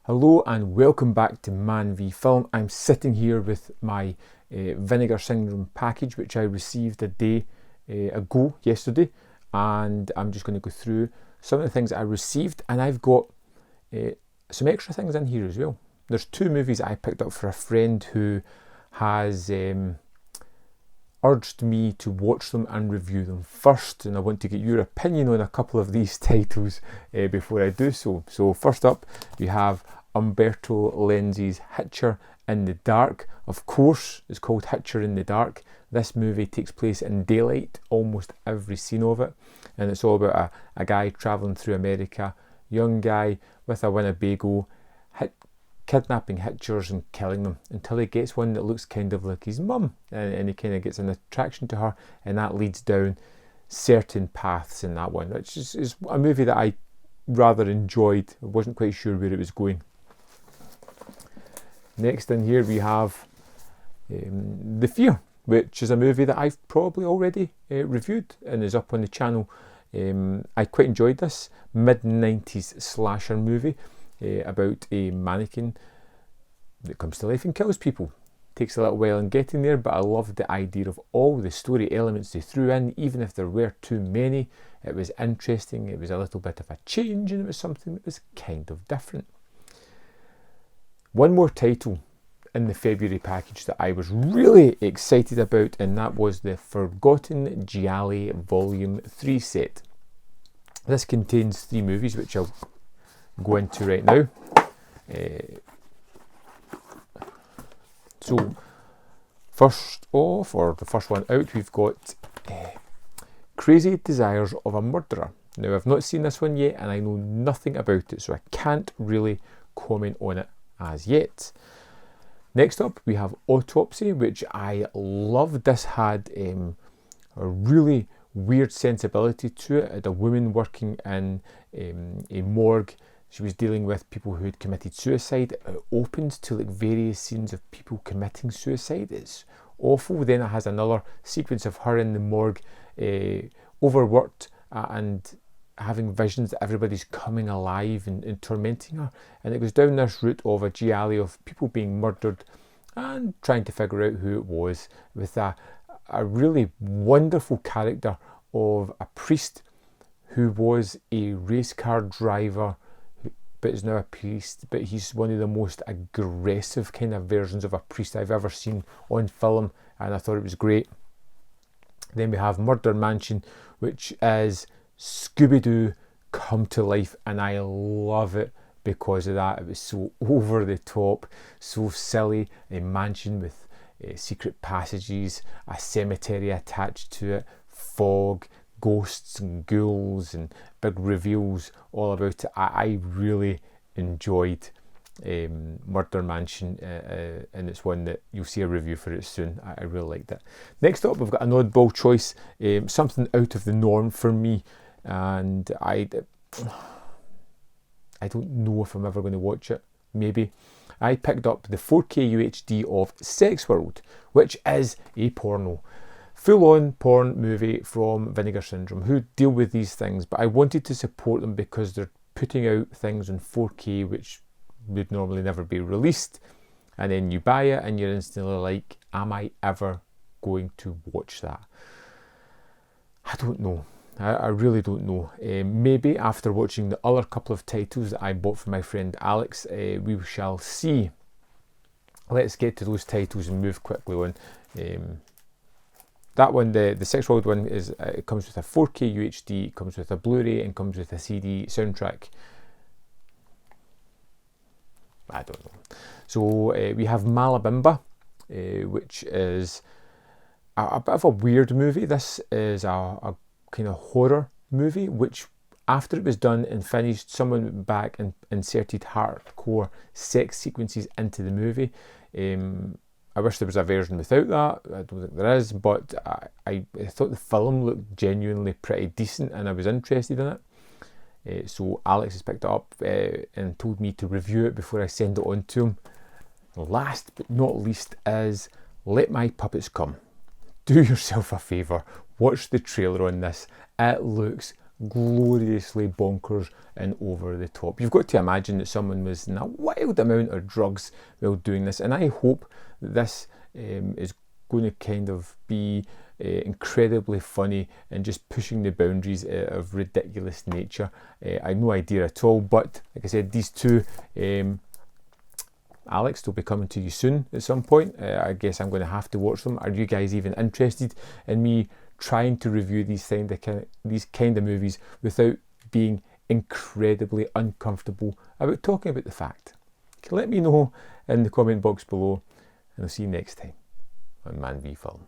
Hello and welcome back to ManVFilm. I'm sitting here with my Vinegar Syndrome package, which I received a day ago, yesterday, and I'm just going to go through some of the things I received, and I've got some extra things in here as well. There's two movies I picked up for a friend who has urged me to watch them and review them first, and I want to get your opinion on a couple of these titles before I do so. So first up, we have Umberto Lenzi's Hitcher in the Dark. Of course, it's called Hitcher in the Dark. This movie takes place in daylight, almost every scene of it, and it's all about a guy travelling through America, young guy with a Winnebago, kidnapping hitchers and killing them until he gets one that looks kind of like his mum, and he kind of gets an attraction to her, and that leads down certain paths in that one, which is a movie that I rather enjoyed. I wasn't quite sure where it was going. Next in here we have The Fear, which is a movie that I've probably already reviewed and is up on the channel. I quite enjoyed this mid-90s slasher movie about a mannequin that comes to life and kills people. Takes a little while in getting there, but I loved the idea of all the story elements they threw in, even if there were too many. It was interesting, it was a little bit of a change, and it was something that was kind of different. One more title in the February package that I was really excited about, and that was the Forgotten Gialli Volume 3 set. This contains 3 movies, which I'll go into right now. So first off, or the first one out, we've got Crazy Desires of a Murderer. Now, I've not seen this one yet, and I know nothing about it, so I can't really comment on it as yet. Next up, we have Autopsy, which I loved. This had a really weird sensibility to it. It had a woman working in a morgue. She was dealing with people who had committed suicide. It opens to like various scenes of people committing suicide. It's awful. Then it has another sequence of her in the morgue, overworked and having visions that everybody's coming alive and tormenting her. And it goes down this route of a gialli of people being murdered and trying to figure out who it was, with a really wonderful character of a priest who was a race car driver but is now a priest, but he's one of the most aggressive kind of versions of a priest I've ever seen on film, and I thought it was great. Then we have Murder Mansion, which is Scooby-Doo come to life, and I love it because of that. It was so over the top, so silly. A mansion with secret passages, a cemetery attached to it, fog, ghosts and ghouls and big reveals all about it. I really enjoyed Murder Mansion, and it's one that you'll see a review for it soon. I really liked it. Next up, we've got an oddball choice, something out of the norm for me, and I don't know if I'm ever going to watch it. Maybe. I picked up the 4K UHD of Sex World, which is a porno. Full-on porn movie from Vinegar Syndrome, who deal with these things, but I wanted to support them because they're putting out things in 4K which would normally never be released, and then you buy it and you're instantly like, am I ever going to watch that? I don't know. I really don't know. Maybe after watching the other couple of titles that I bought for my friend Alex, we shall see. Let's get to those titles and move quickly on. That one, the Sex World one, it comes with a 4K UHD, it comes with a Blu-ray, and comes with a CD soundtrack. I don't know. So we have Malabimba, which is a bit of a weird movie. This is a kind of horror movie, which after it was done and finished, someone went back and inserted hardcore sex sequences into the movie. I wish there was a version without that. I don't think there is, but I thought the film looked genuinely pretty decent and I was interested in it. So Alex has picked it up and told me to review it before I send it on to him. Last but not least is Let My Puppets Come. Do yourself a favour, watch the trailer on this. It looks gloriously bonkers and over the top. You've got to imagine that someone was in a wild amount of drugs while doing this, and I hope that this is going to kind of be incredibly funny and just pushing the boundaries of ridiculous nature. I have no idea at all, but like I said, these two, Alex, will be coming to you soon at some point. I guess I'm going to have to watch them. Are you guys even interested in me trying to review these kind of movies without being incredibly uncomfortable about talking about the fact? Let me know in the comment box below, and I'll see you next time on ManVFilm.